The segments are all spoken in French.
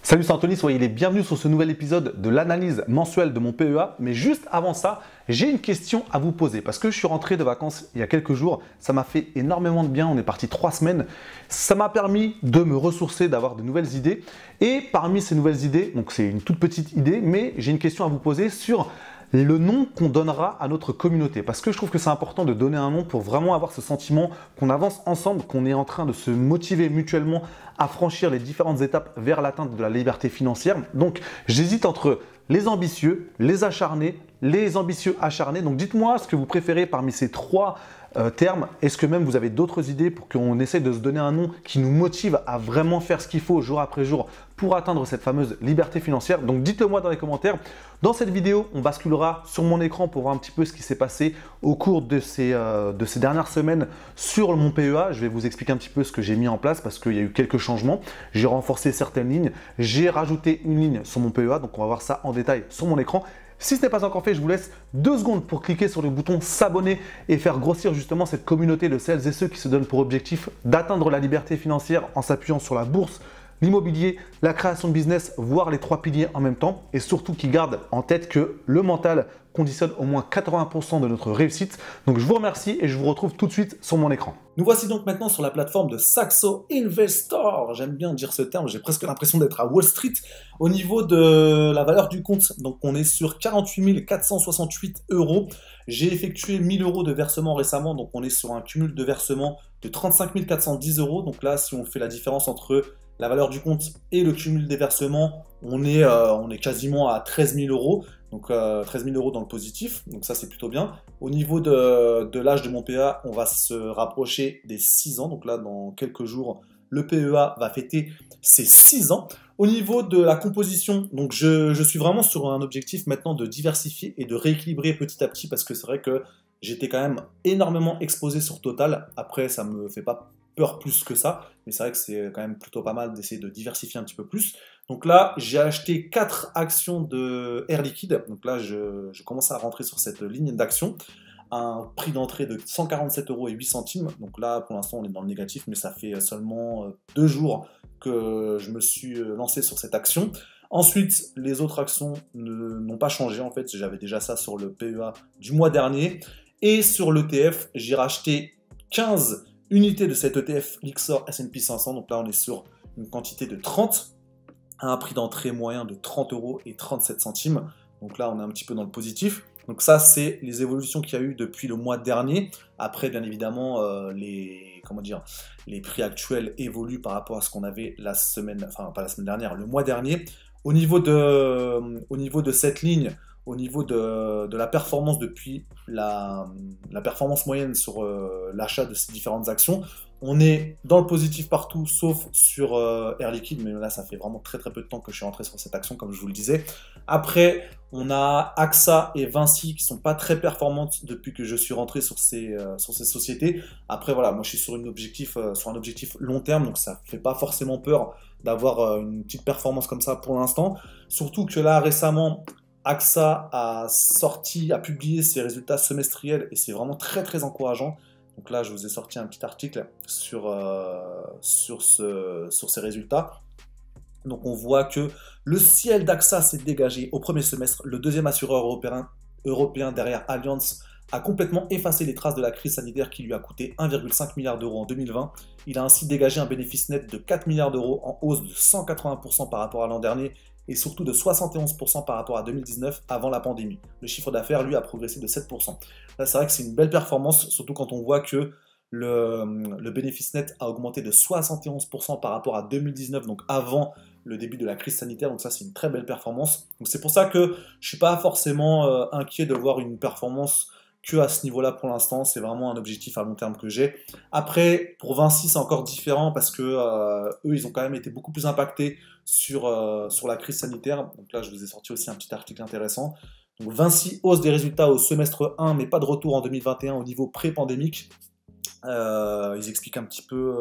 Salut, c'est Anthony, soyez les bienvenus sur ce nouvel épisode de l'analyse mensuelle de mon PEA. Mais juste avant ça, j'ai une question à vous poser parce que je suis rentré de vacances il y a quelques jours. Ça m'a fait énormément de bien, on est parti 3 semaines. Ça m'a permis de me ressourcer, d'avoir de nouvelles idées. Et parmi ces nouvelles idées, donc c'est une toute petite idée, mais j'ai une question à vous poser sur le nom qu'on donnera à notre communauté. Parce que je trouve que c'est important de donner un nom pour vraiment avoir ce sentiment qu'on avance ensemble, qu'on est en train de se motiver mutuellement à franchir les différentes étapes vers l'atteinte de la liberté financière. Donc, j'hésite entre les ambitieux, les acharnés, les ambitieux acharnés. Donc, dites-moi ce que vous préférez parmi ces trois termes. Est-ce que même vous avez d'autres idées pour qu'on essaie de se donner un nom qui nous motive à vraiment faire ce qu'il faut jour après jour pour atteindre cette fameuse liberté financière? Donc, dites-le moi dans les commentaires. Dans cette vidéo, on basculera sur mon écran pour voir un petit peu ce qui s'est passé au cours de ces dernières semaines sur mon PEA. Je vais vous expliquer un petit peu ce que j'ai mis en place parce qu'il y a eu quelques changements. J'ai renforcé certaines lignes, j'ai rajouté une ligne sur mon PEA. Donc, on va voir ça en détail sur mon écran. Si ce n'est pas encore fait, je vous laisse 2 secondes pour cliquer sur le bouton s'abonner et faire grossir justement cette communauté de celles et ceux qui se donnent pour objectif d'atteindre la liberté financière en s'appuyant sur la bourse, l'immobilier, la création de business, voire les 3 piliers en même temps, et surtout qui gardent en tête que le mental conditionne au moins 80% de notre réussite. Donc je vous remercie et je vous retrouve tout de suite sur mon écran. Nous voici donc maintenant sur la plateforme de Saxo Investor. J'aime bien dire ce terme, j'ai presque l'impression d'être à Wall Street. Au niveau de la valeur du compte, donc on est sur 48 468 euros. J'ai effectué 1000 euros de versement récemment, donc on est sur un cumul de versement de 35 410 euros. Donc là, si on fait la différence entre la valeur du compte et le cumul des versements, on est quasiment à 13 000 euros. Donc 13 000 euros dans le positif, donc ça c'est plutôt bien. Au niveau de l'âge de mon PEA, on va se rapprocher des 6 ans. Donc là, dans quelques jours, le PEA va fêter ses 6 ans. Au niveau de la composition, donc je suis vraiment sur un objectif maintenant de diversifier et de rééquilibrer petit à petit parce que c'est vrai que j'étais quand même énormément exposé sur Total. Après, ça me fait pas peur plus que ça, mais c'est vrai que c'est quand même plutôt pas mal d'essayer de diversifier un petit peu plus. Donc là, j'ai acheté 4 actions de Air Liquide. Donc là, je commence à rentrer sur cette ligne d'actions. Un prix d'entrée de 147,08 €. Donc là, pour l'instant, on est dans le négatif, mais ça fait seulement 2 jours que je me suis lancé sur cette action. Ensuite, les autres actions n'ont pas changé. En fait, j'avais déjà ça sur le PEA du mois dernier. Et sur l'ETF, j'ai racheté 15 unités de cet ETF Lyxor S&P 500. Donc là, on est sur une quantité de 30 à un prix d'entrée moyen de 30,37 €. Donc là, on est un petit peu dans le positif. Donc ça, c'est les évolutions qu'il y a eu depuis le mois dernier. Après, bien évidemment, les prix actuels évoluent par rapport à ce qu'on avait la semaine, enfin pas la semaine dernière, le mois dernier. Au niveau de cette ligne, au niveau de la performance depuis la performance moyenne sur l'achat de ces différentes actions, on est dans le positif partout, sauf sur Air Liquide, mais là, ça fait vraiment très très peu de temps que je suis rentré sur cette action, comme je vous le disais. Après, on a AXA et Vinci qui sont pas très performantes depuis que je suis rentré sur ces sociétés. Après, voilà, moi, je suis sur un objectif long terme, donc ça fait pas forcément peur d'avoir une petite performance comme ça pour l'instant. Surtout que là, récemment, AXA a publié ses résultats semestriels et c'est vraiment très très encourageant. Donc là, je vous ai sorti un petit article sur ces résultats. Donc on voit que le ciel d'AXA s'est dégagé au premier semestre. Le deuxième assureur européen derrière Allianz a complètement effacé les traces de la crise sanitaire qui lui a coûté 1,5 milliard d'euros en 2020. Il a ainsi dégagé un bénéfice net de 4 milliards d'euros en hausse de 180% par rapport à l'an dernier et surtout de 71% par rapport à 2019 avant la pandémie. Le chiffre d'affaires, lui, a progressé de 7%. Là, c'est vrai que c'est une belle performance, surtout quand on voit que le bénéfice net a augmenté de 71% par rapport à 2019, donc avant le début de la crise sanitaire. Donc ça, c'est une très belle performance. Donc c'est pour ça que je ne suis pas forcément inquiet de voir une performance que à ce niveau-là pour l'instant. C'est vraiment un objectif à long terme que j'ai. Après, pour Vinci, c'est encore différent parce que eux, ils ont quand même été beaucoup plus impactés sur la crise sanitaire. Donc là, je vous ai sorti aussi un petit article intéressant. Donc Vinci hausse des résultats au semestre 1, mais pas de retour en 2021 au niveau pré-pandémique. Ils expliquent un petit peu...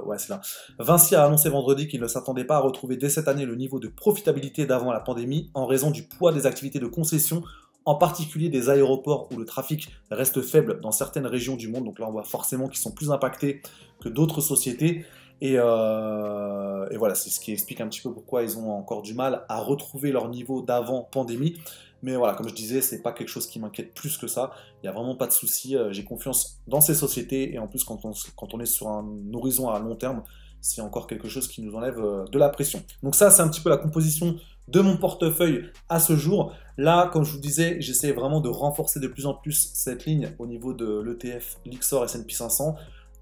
ouais, c'est là. Vinci a annoncé vendredi qu'il ne s'attendait pas à retrouver dès cette année le niveau de profitabilité d'avant la pandémie en raison du poids des activités de concession, en particulier des aéroports où le trafic reste faible dans certaines régions du monde. Donc là, on voit forcément qu'ils sont plus impactés que d'autres sociétés. Et voilà, c'est ce qui explique un petit peu pourquoi ils ont encore du mal à retrouver leur niveau d'avant pandémie. Mais voilà, comme je disais, c'est pas quelque chose qui m'inquiète plus que ça. Il n'y a vraiment pas de souci. J'ai confiance dans ces sociétés. Et en plus, quand on est sur un horizon à long terme, c'est encore quelque chose qui nous enlève de la pression. Donc ça, c'est un petit peu la composition de mon portefeuille à ce jour. Là, comme je vous disais, j'essaie vraiment de renforcer de plus en plus cette ligne au niveau de l'ETF Lyxor S&P 500.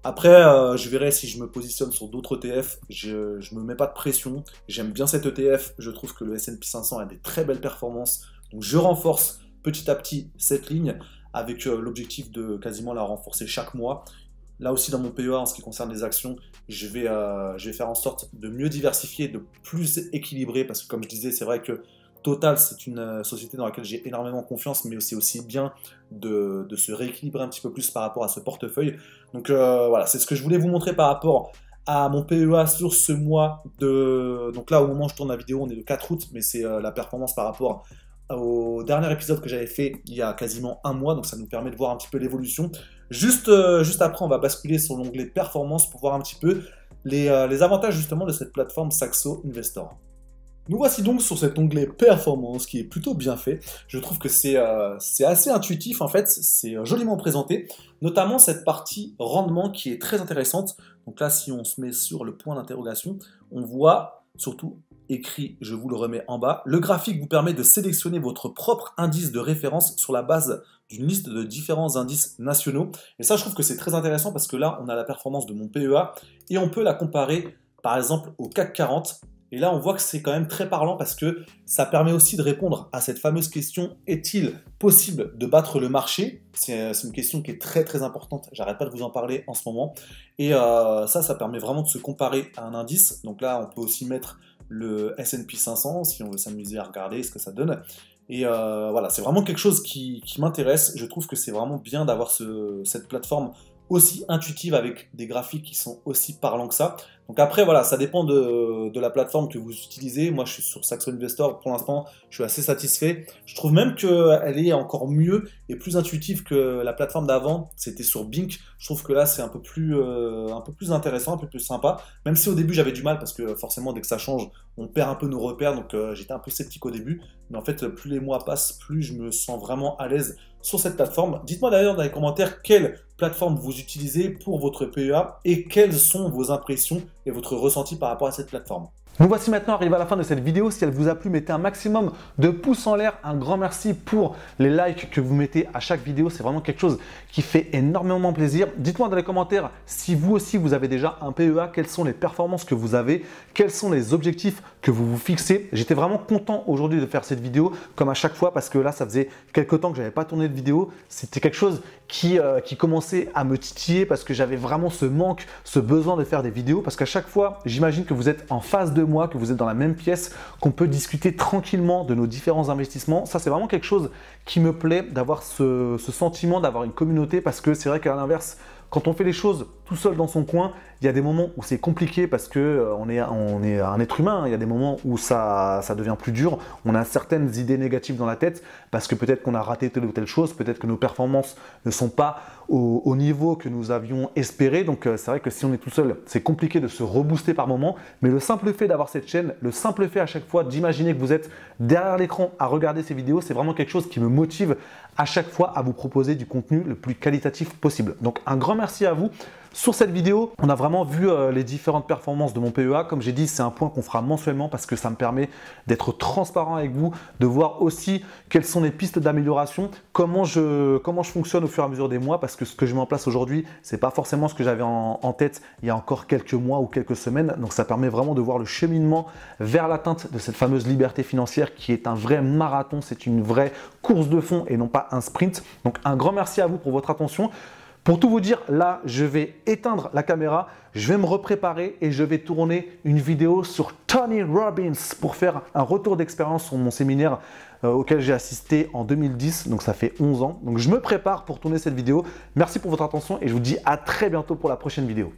Après, je verrai si je me positionne sur d'autres ETF. Je ne me mets pas de pression. J'aime bien cet ETF. Je trouve que le S&P 500 a des très belles performances. Donc je renforce petit à petit cette ligne avec l'objectif de quasiment la renforcer chaque mois. Là aussi, dans mon PEA, en ce qui concerne les actions, je vais faire en sorte de mieux diversifier, de plus équilibrer, parce que comme je disais, c'est vrai que Total, c'est une société dans laquelle j'ai énormément confiance, mais c'est aussi bien de se rééquilibrer un petit peu plus par rapport à ce portefeuille. Donc voilà, c'est ce que je voulais vous montrer par rapport à mon PEA sur ce mois de... Donc là, au moment où je tourne la vidéo, on est le 4 août, mais c'est la performance par rapport au dernier épisode que j'avais fait il y a quasiment un mois, donc ça nous permet de voir un petit peu l'évolution. Juste après, on va basculer sur l'onglet performance pour voir un petit peu les avantages justement de cette plateforme Saxo Investor. Nous voici donc sur cet onglet performance qui est plutôt bien fait. Je trouve que c'est assez intuitif en fait, c'est joliment présenté, notamment cette partie rendement qui est très intéressante. Donc là, si on se met sur le point d'interrogation, on voit surtout écrit, je vous le remets en bas, le graphique vous permet de sélectionner votre propre indice de référence sur la base d'une liste de différents indices nationaux. Et ça, je trouve que c'est très intéressant parce que là, on a la performance de mon PEA et on peut la comparer par exemple au CAC 40. Et là, on voit que c'est quand même très parlant parce que ça permet aussi de répondre à cette fameuse question, est-il possible de battre le marché? C'est une question qui est très très importante, j'arrête pas de vous en parler en ce moment. Et ça permet vraiment de se comparer à un indice. Donc là, on peut aussi mettre le S&P 500 si on veut s'amuser à regarder ce que ça donne. Et voilà, c'est vraiment quelque chose qui m'intéresse. Je trouve que c'est vraiment bien d'avoir cette plateforme aussi intuitive avec des graphiques qui sont aussi parlants que ça. Donc après, voilà, ça dépend de la plateforme que vous utilisez. Moi, je suis sur Saxo Investor. Pour l'instant, je suis assez satisfait. Je trouve même qu'elle est encore mieux et plus intuitive que la plateforme d'avant. C'était sur Bink. Je trouve que là, c'est un peu plus intéressant, un peu plus sympa. Même si au début, j'avais du mal parce que forcément, dès que ça change, on perd un peu nos repères. Donc, j'étais un peu sceptique au début. Mais en fait, plus les mois passent, plus je me sens vraiment à l'aise sur cette plateforme. Dites-moi d'ailleurs dans les commentaires quelle plateforme vous utilisez pour votre PEA et quelles sont vos impressions et votre ressenti par rapport à cette plateforme. Nous voici maintenant arrivés à la fin de cette vidéo. Si elle vous a plu, mettez un maximum de pouces en l'air. Un grand merci pour les likes que vous mettez à chaque vidéo. C'est vraiment quelque chose qui fait énormément plaisir. Dites-moi dans les commentaires si vous aussi vous avez déjà un PEA, quelles sont les performances que vous avez, quels sont les objectifs que vous vous fixez. J'étais vraiment content aujourd'hui de faire cette vidéo comme à chaque fois parce que là, ça faisait quelques temps que je n'avais pas tourné de vidéo. C'était quelque chose qui commençait à me titiller parce que j'avais vraiment ce manque, ce besoin de faire des vidéos parce qu'à chaque fois, j'imagine que vous êtes en face de moi, que vous êtes dans la même pièce, qu'on peut discuter tranquillement de nos différents investissements. Ça, c'est vraiment quelque chose qui me plaît d'avoir ce sentiment d'avoir une communauté parce que c'est vrai qu'à l'inverse, quand on fait les choses tout seul dans son coin, il y a des moments où c'est compliqué parce que on est un être humain. Il y a des moments où ça devient plus dur. On a certaines idées négatives dans la tête parce que peut-être qu'on a raté telle ou telle chose, peut-être que nos performances ne sont pas au niveau que nous avions espéré. Donc c'est vrai que si on est tout seul, c'est compliqué de se rebooster par moment. Mais le simple fait d'avoir cette chaîne, le simple fait à chaque fois d'imaginer que vous êtes derrière l'écran à regarder ces vidéos, c'est vraiment quelque chose qui me motive à chaque fois à vous proposer du contenu le plus qualitatif possible. Donc un grand merci à vous. Sur cette vidéo, on a vraiment vu les différentes performances de mon PEA. Comme j'ai dit, c'est un point qu'on fera mensuellement parce que ça me permet d'être transparent avec vous, de voir aussi quelles sont les pistes d'amélioration, comment je fonctionne au fur et à mesure des mois parce que ce que je mets en place aujourd'hui, ce n'est pas forcément ce que j'avais en tête il y a encore quelques mois ou quelques semaines. Donc ça permet vraiment de voir le cheminement vers l'atteinte de cette fameuse liberté financière qui est un vrai marathon, c'est une vraie course de fond et non pas un sprint. Donc un grand merci à vous pour votre attention. Pour tout vous dire, là, je vais éteindre la caméra, je vais me repréparer et je vais tourner une vidéo sur Tony Robbins pour faire un retour d'expérience sur mon séminaire auquel j'ai assisté en 2010, donc ça fait 11 ans. Donc je me prépare pour tourner cette vidéo. Merci pour votre attention et je vous dis à très bientôt pour la prochaine vidéo.